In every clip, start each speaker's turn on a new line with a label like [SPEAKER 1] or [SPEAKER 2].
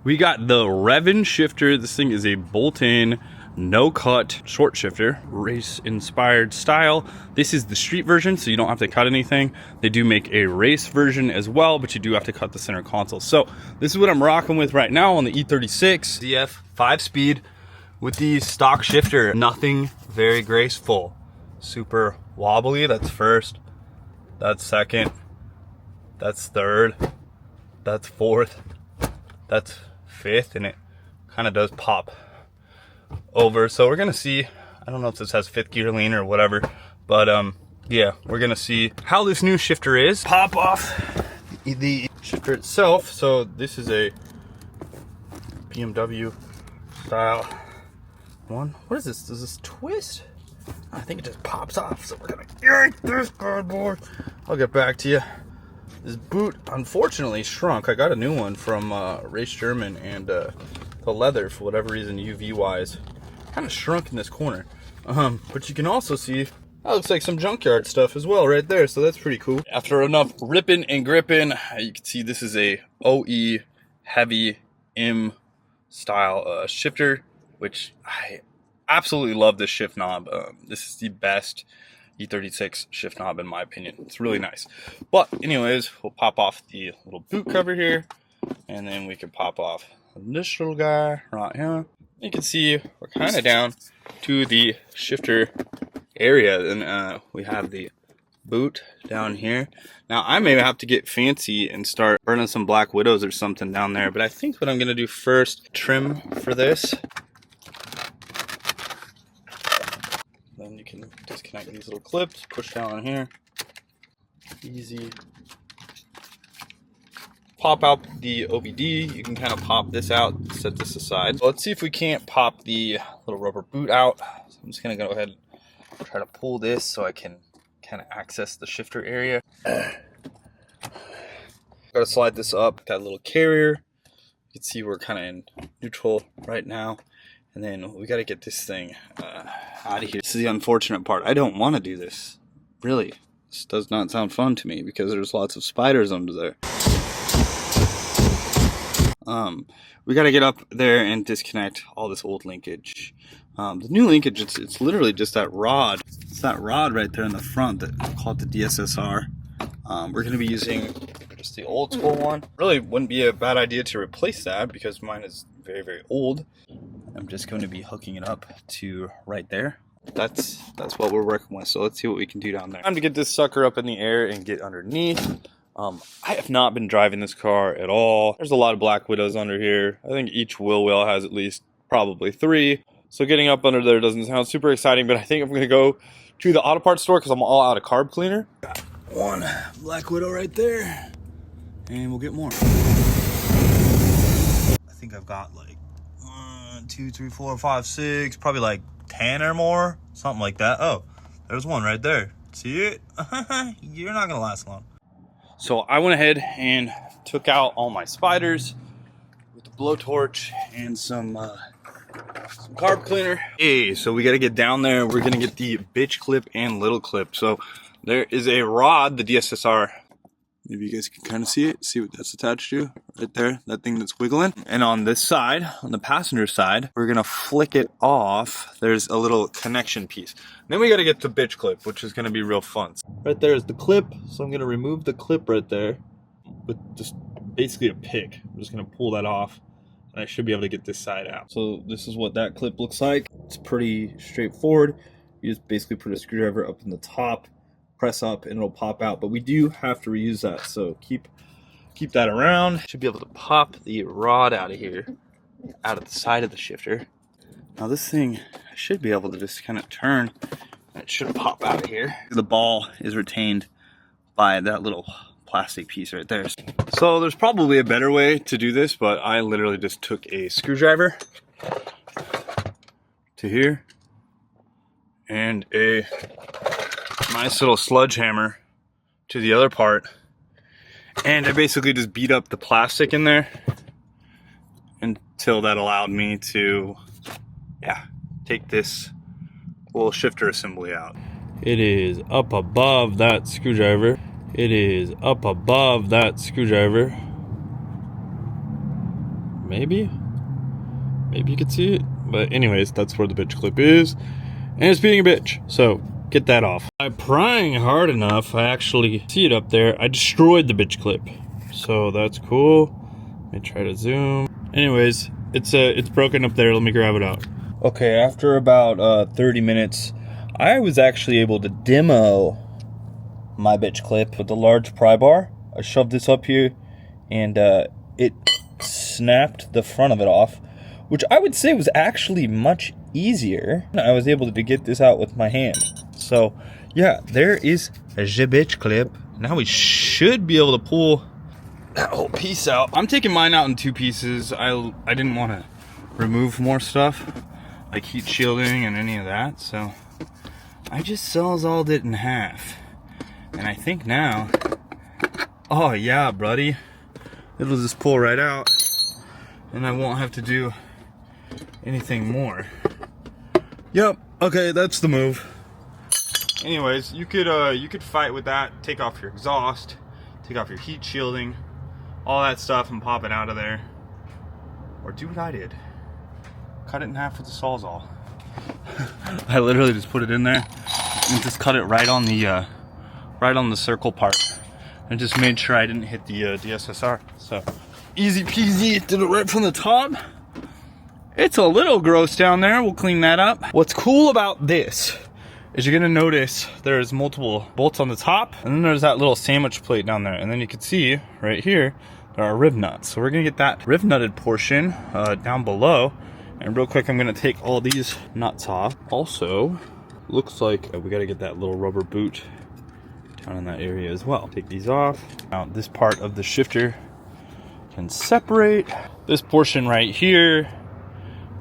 [SPEAKER 1] We got the Revin shifter. This thing is a bolt-in, no-cut short shifter, race-inspired style. This is the street version, so you don't have to cut anything. They do make a race version as well, but you do have to cut the center console. So this is what I'm rocking with right now on the E36 DF 5-speed with the stock shifter. Nothing very graceful. Super wobbly. That's first. That's second. That's third. That's fourth. That's fifth, and it kind of does pop over. So we're gonna see, I don't know if this has fifth gear lean or whatever, but yeah, we're gonna see how this new shifter is. Pop off the shifter itself. So this is a BMW style one. What is this? Does this twist? I think it just pops off. So we're gonna yank this cardboard. I'll get back to you. This boot unfortunately shrunk. I got a new one from Race German, and the leather, for whatever reason, UV wise, kind of shrunk in this corner. But you can also see that looks like some junkyard stuff as well right there, so that's pretty cool. After enough ripping and gripping, you can see this is a OE heavy M style shifter, which I absolutely love this shift knob. This is the best E36 shift knob in my opinion. It's really nice. But anyways, we'll pop off the little boot cover here, and then we can pop off this little guy right here. You can see we're kind of down to the shifter area, and we have the boot down here. Now I may have to get fancy and start burning some Black Widows or something down there, but I think what I'm gonna do first, trim for this. Then you can disconnect these little clips, push down on here, easy. Pop out the OBD. You can kind of pop this out, set this aside. So let's see if we can't pop the little rubber boot out. So I'm just gonna go ahead and try to pull this so I can kind of access the shifter area. Gotta slide this up. Got a little carrier. You can see we're kind of in neutral right now. And then we got to get this thing out of here. This is the unfortunate part. I don't want to do this. Really. This does not sound fun to me because there's lots of spiders under there. We got to get up there and disconnect all this old linkage. The new linkage, it's literally just that rod. It's that rod right there in the front that I call it the DSSR. We're going to be using just the old school one. Really wouldn't be a bad idea to replace that because mine is very, very old. I'm just going to be hooking it up to right there. That's what we're working with. So let's see what we can do down there. Time to get this sucker up in the air and get underneath. I have not been driving this car at all. There's a lot of Black Widows under here. I think each wheel well has at least probably 3. So getting up under there doesn't sound super exciting, but I think I'm going to go to the auto parts store because I'm all out of carb cleaner. Got one Black Widow right there, and we'll get more. I think I've got like 1, 2, 3, 4, 5, 6, probably like 10 or more, something like that. Oh, there's one right there. See it? You're not gonna last long. So I went ahead and took out all my spiders with the blowtorch and some carb cleaner. Hey, so we got to get down there. We're gonna get the bitch clip and little clip. So there is a rod, the DSSR. Maybe you guys can kind of see it, see what that's attached to right there, that thing that's wiggling. And on this side, on the passenger side, we're gonna flick it off. There's a little connection piece. Then we gotta get the bitch clip, which is gonna be real fun. Right there is the clip, so I'm gonna remove the clip right there with just basically a pick. I'm just gonna pull that off, and I should be able to get this side out. So this is what that clip looks like. It's pretty straightforward. You just basically put a screwdriver up in the top, press up, and it'll pop out, but we do have to reuse that, so keep that around. Should be able to pop the rod out of here, out of the side of the shifter. Now this thing, I should be able to just kind of turn, and it should pop out of here. The ball is retained by that little plastic piece right there. So there's probably a better way to do this, but I literally just took a screwdriver to here and a nice little sledgehammer to the other part, and I basically just beat up the plastic in there until that allowed me to take this little shifter assembly out. It is up above that screwdriver. It is up above that screwdriver. maybe you can see it, but anyways, that's where the bitch clip is, and it's being a bitch, so get that off. By prying hard enough, I actually see it up there. I destroyed the bitch clip, so that's cool. Let me try to zoom. Anyways, it's broken up there. Let me grab it out. Okay, after about 30 minutes, I was actually able to demo my bitch clip with the large pry bar. I shoved this up here, and it snapped the front of it off, which I would say was actually much easier. I was able to get this out with my hand. So yeah, there is a bitch clip. Now we should be able to pull that whole piece out. I'm taking mine out in 2 pieces. I didn't want to remove more stuff like heat shielding and any of that, so I just sawzalled it in half. And I think now, oh yeah, buddy, it'll just pull right out, and I won't have to do anything more. Yep, okay, that's the move. Anyways, you could fight with that, take off your exhaust, take off your heat shielding, all that stuff, and pop it out of there. Or do what I did. Cut it in half with a Sawzall. I literally just put it in there and just cut it right on the circle part, and just made sure I didn't hit the DSSR. So easy peasy, did it right from the top. It's a little gross down there. We'll clean that up. What's cool about this is you're gonna notice there's multiple bolts on the top, and then there's that little sandwich plate down there, and then you can see right here there are riv nuts. So we're gonna get that riv nutted portion down below, and real quick I'm gonna take all these nuts off. Also, looks like we gotta get that little rubber boot down in that area as well. Take these off. Now this part of the shifter can separate. This portion right here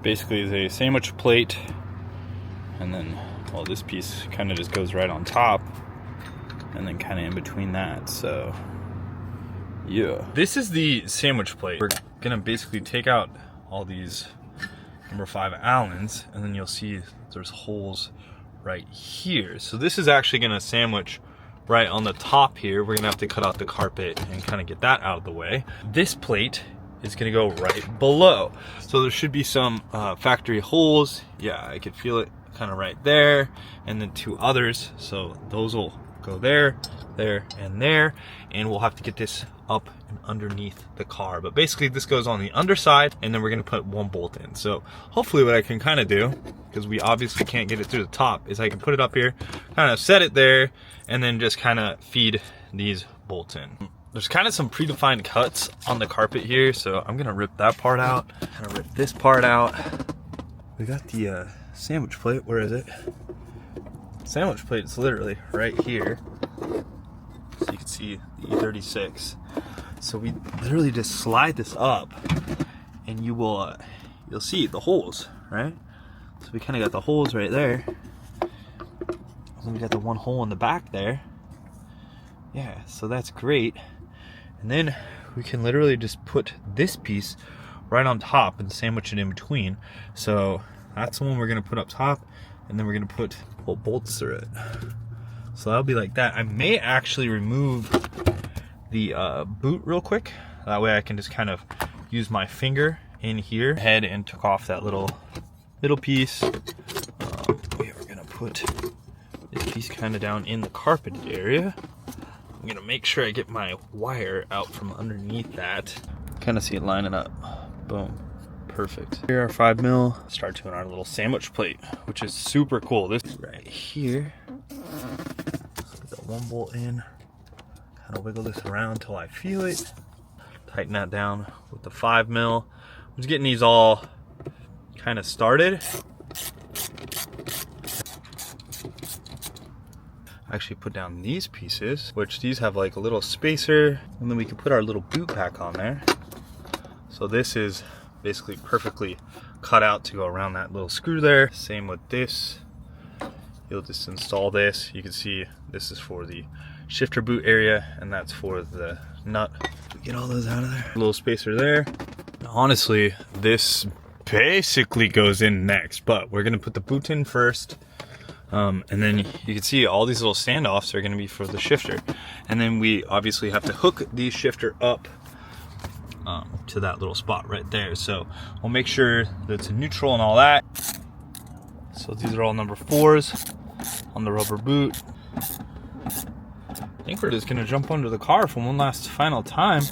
[SPEAKER 1] basically is a sandwich plate, and then, well, this piece kind of just goes right on top, and then kind of in between that. So yeah, this is the sandwich plate. We're gonna basically take out all these number 5 Allens, and then you'll see there's holes right here. So this is actually gonna sandwich right on the top here. We're gonna have to cut out the carpet and kind of get that out of the way. This plate is gonna go right below. So there should be some factory holes. Yeah, I could feel it kind of right there, and then 2 others. So those will go there, there, and there, and we'll have to get this up and underneath the car. But basically this goes on the underside, and then we're gonna put 1 bolt in. So hopefully what I can kind of do, because we obviously can't get it through the top, is I can put it up here, kind of set it there, and then just kind of feed these bolts in. There's kind of some predefined cuts on the carpet here, so I'm gonna rip that part out, kind of rip this part out. We got the sandwich plate. Where is it? Sandwich plate is literally right here. So you can see the E36. So we literally just slide this up, and you will you'll see the holes, right? So we kind of got the holes right there. And we got the 1 hole in the back there. Yeah, so that's great. And then we can literally just put this piece right on top and sandwich it in between. So that's the one we're gonna put up top, and then we're gonna put bolts through it. So that'll be like that. I may actually remove the boot real quick. That way I can just kind of use my finger in here, head, and took off that little piece. We're gonna put this piece kind of down in the carpeted area. I'm gonna make sure I get my wire out from underneath that. Kind of see it lining up. Boom. Perfect. Here are 5 mil. Start doing our little sandwich plate, which is super cool. This right here. So we got 1 bolt in. Kind of wiggle this around until I feel it. Tighten that down with the 5 mil. I'm just getting these all kind of started. Actually put down these pieces, which these have like a little spacer, and then we can put our little boot pack on there. So this is basically perfectly cut out to go around that little screw there. Same with this. You'll just install this. You can see this is for the shifter boot area, and that's for the nut. Get all those out of there. A little spacer there. Honestly, this basically goes in next, but we're gonna put the boot in first. And then you can see all these little standoffs are going to be for the shifter, and then we obviously have to hook the shifter up to that little spot right there. So we'll make sure that it's in neutral and all that. So these are all number 4s on the rubber boot. I think we're just gonna jump under the car for one last final time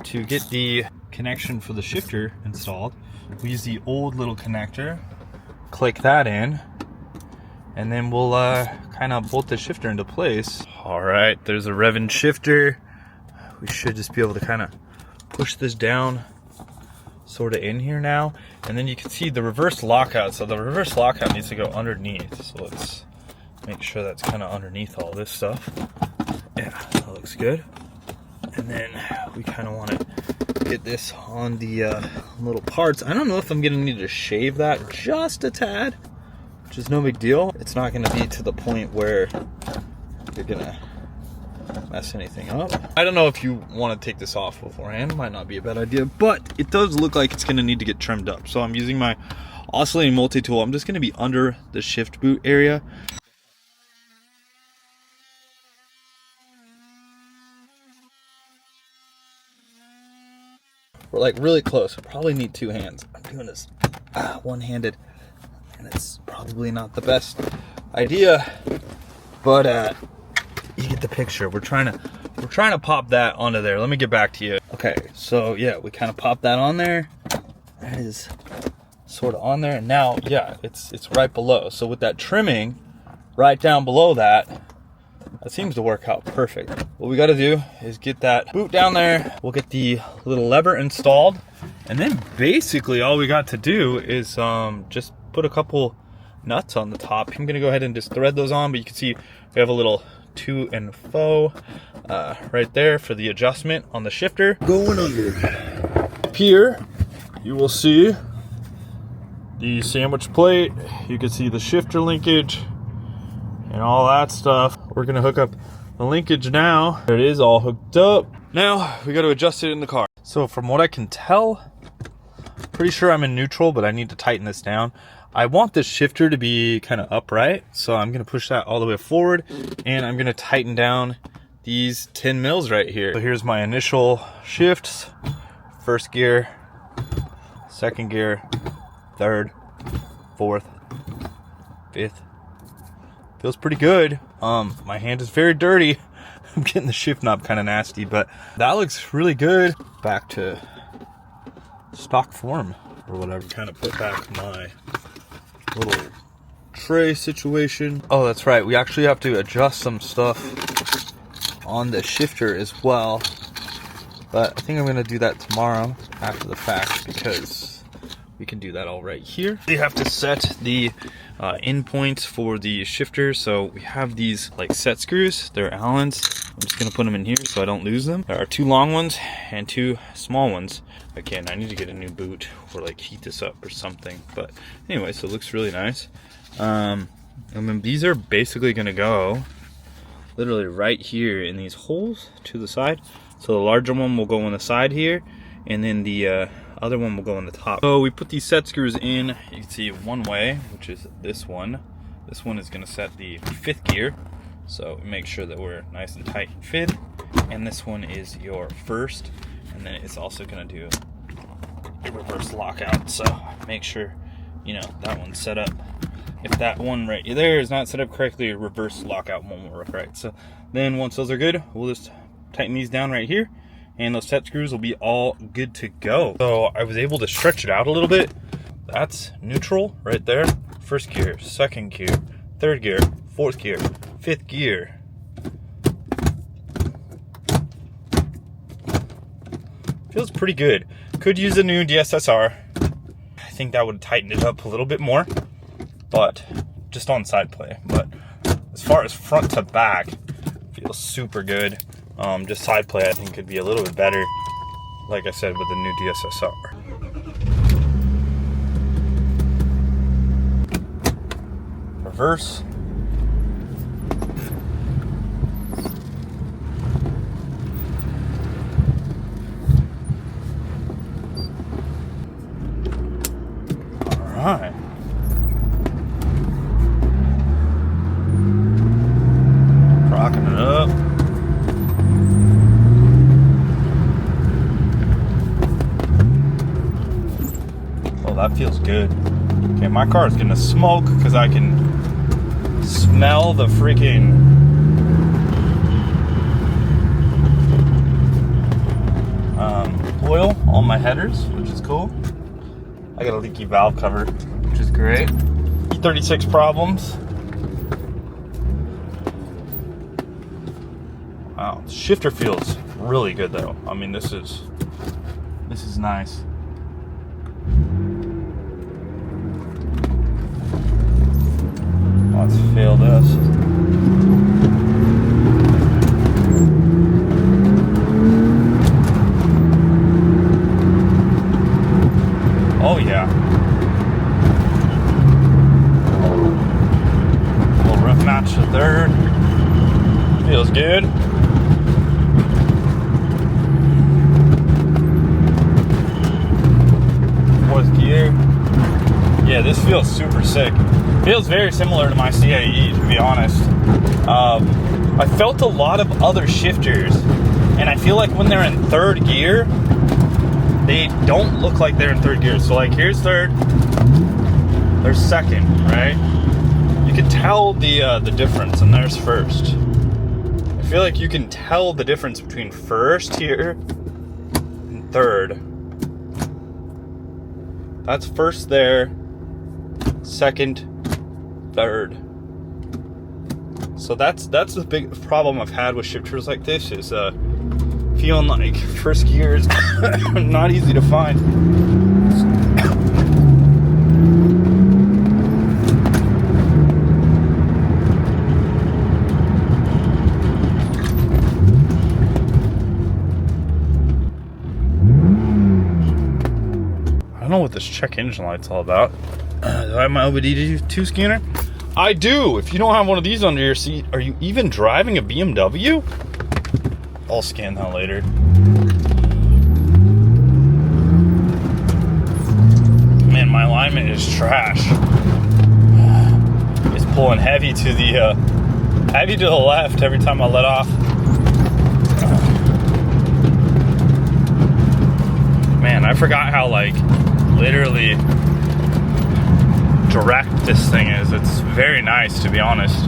[SPEAKER 1] to get the connection for the shifter installed. We use the old little connector, click that in, and then we'll kind of bolt the shifter into place. All right, there's a Revin shifter. We should just be able to kind of push this down sort of in here now. And then you can see the reverse lockout. So the reverse lockout needs to go underneath. So let's make sure that's kind of underneath all this stuff. Yeah, that looks good. And then we kind of want to get this on the little parts. I don't know if I'm gonna need to shave that just a tad, which is no big deal. It's not gonna be to the point where you're gonna mess anything up. I don't know if you want to take this off beforehand. Might not be a bad idea, but it does look like it's gonna need to get trimmed up. So I'm using my oscillating multi-tool. I'm just gonna be under the shift boot area. We're like really close. We probably need 2 hands. I'm doing this one-handed, and it's probably not the best idea, but you get the picture. We're trying to pop that onto there. Let me get back to you. Okay, so yeah, we kind of pop that on there. That is sort of on there, and now yeah, it's right below. So with that trimming right down below that seems to work out perfect. What we got to do is get that boot down there. We'll get the little lever installed, and then basically all we got to do is just put a couple nuts on the top. I'm gonna go ahead and just thread those on, but you can see we have a little to and fro right there for the adjustment on the shifter. Going under. Here you will see the sandwich plate. You can see the shifter linkage and all that stuff. We're gonna hook up the linkage now. There it is, all hooked up. Now we got to adjust it in the car. So from what I can tell, pretty sure I'm in neutral, but I need to tighten this down. I want this shifter to be kind of upright, so I'm gonna push that all the way forward, and I'm gonna tighten down these 10 mils right here. So here's my initial shifts: first gear, second gear, third, fourth, fifth. Feels pretty good. My hand is very dirty. I'm getting the shift knob kind of nasty, but that looks really good. Back to stock form or whatever. Kind of put back my little tray situation. Oh, that's right. We actually have to adjust some stuff on the shifter as well. But I think I'm gonna do that tomorrow after the fact, because we can do that all right here. We have to set the end points for the shifter. So we have these like set screws. They're Allen's. I'm just gonna put them in here so I don't lose them. There are 2 long ones and 2 small ones. Again, I need to get a new boot or like heat this up or something. But anyway, so it looks really nice. And then these are basically gonna go literally right here in these holes to the side. So the larger one will go on the side here, and then the other one will go on the top. So we put these set screws in. You can see one way, which is this one. This one is gonna set the 5th gear. So make sure that we're nice and tight and fit. And this one is your first. And then it's also gonna do a reverse lockout. So make sure, you know, that one's set up. If that one right there is not set up correctly, a reverse lockout won't work right. So then once those are good, we'll just tighten these down right here, and those set screws will be all good to go. So I was able to stretch it out a little bit. That's neutral right there. First gear, second gear, third gear, fourth gear, 5th gear. Feels pretty good. Could use a new DSSR. I think that would tighten it up a little bit more, but just on side play. But as far as front to back, feels super good. Just side play I think could be a little bit better, like I said, with the new DSSR. Reverse. All right. Rocking it up. Oh, that feels good. Okay, my car is gonna smoke because I can smell the freaking oil on my headers, which is cool. I got a leaky valve cover, which is great. E36 problems. Wow, the shifter feels really good though. I mean, this is nice. Let's feel this. Oh yeah. Little roof match to third. Feels good. Fourth gear. Yeah, this feels super sick. Feels very similar to my CAE, to be honest. I felt a lot of other shifters, and I feel like when they're in third gear, they don't look like they're in third gear. So like here's third, there's second, right? You can tell the difference, and there's first. I feel like you can tell the difference between first here and third. That's first there, second, third. So that's the big problem I've had with shifters like this, is feeling like first gear is not easy to find. I don't know what this check engine light's all about. Do I have my OBD2 scanner? I do. If you don't have one of these under your seat, are you even driving a BMW? I'll scan that later. Man, my alignment is trash. It's pulling heavy to the left every time I let off. Man, I forgot how like literally direct this thing is. It's very nice, to be honest.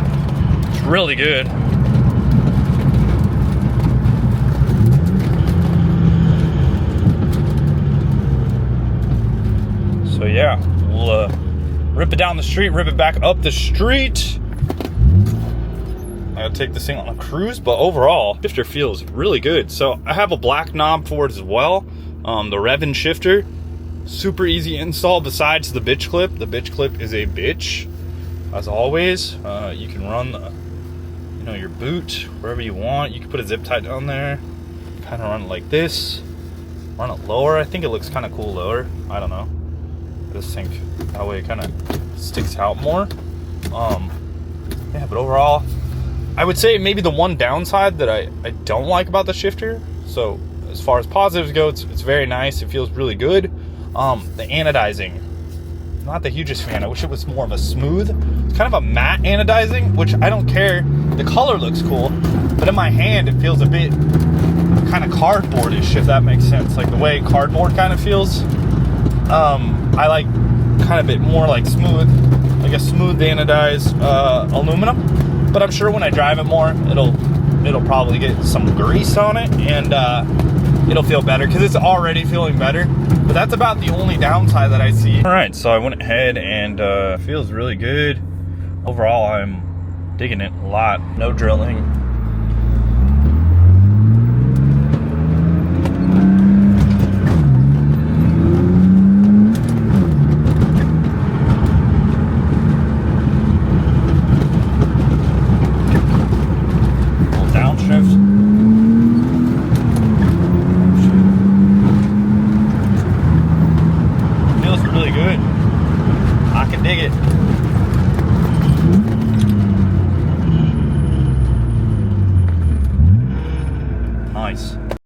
[SPEAKER 1] It's really good. So yeah, we'll rip it down the street, rip it back up the street. I gotta take this thing on a cruise, but overall, shifter feels really good. So I have a black knob for it as well, the Revin shifter. Super easy install besides the bitch clip. The bitch clip is a bitch, as always. You can run your boot wherever you want. You can put a zip tie down there, kind of run it like this, run it lower. I think it looks kind of cool lower. I don't know. I just think that way it kind of sticks out more. Yeah, but overall, I would say maybe the one downside that I don't like about the shifter. So as far as positives go, it's very nice. It feels really good. The anodizing, not the hugest fan. I wish it was more of a smooth. It's kind of a matte anodizing, which I don't care. The color looks cool, but in my hand it feels a bit kind of cardboardish, if that makes sense. Like the way cardboard kind of feels. I like kind of a bit more like smooth, like a smooth anodized aluminum. But I'm sure when I drive it more, it'll probably get some grease on it, and it'll feel better because it's already feeling better. But that's about the only downside that I see. All right, so I went ahead and feels really good. Overall, I'm digging it a lot. No drilling. Little downshift. Good. I can dig it.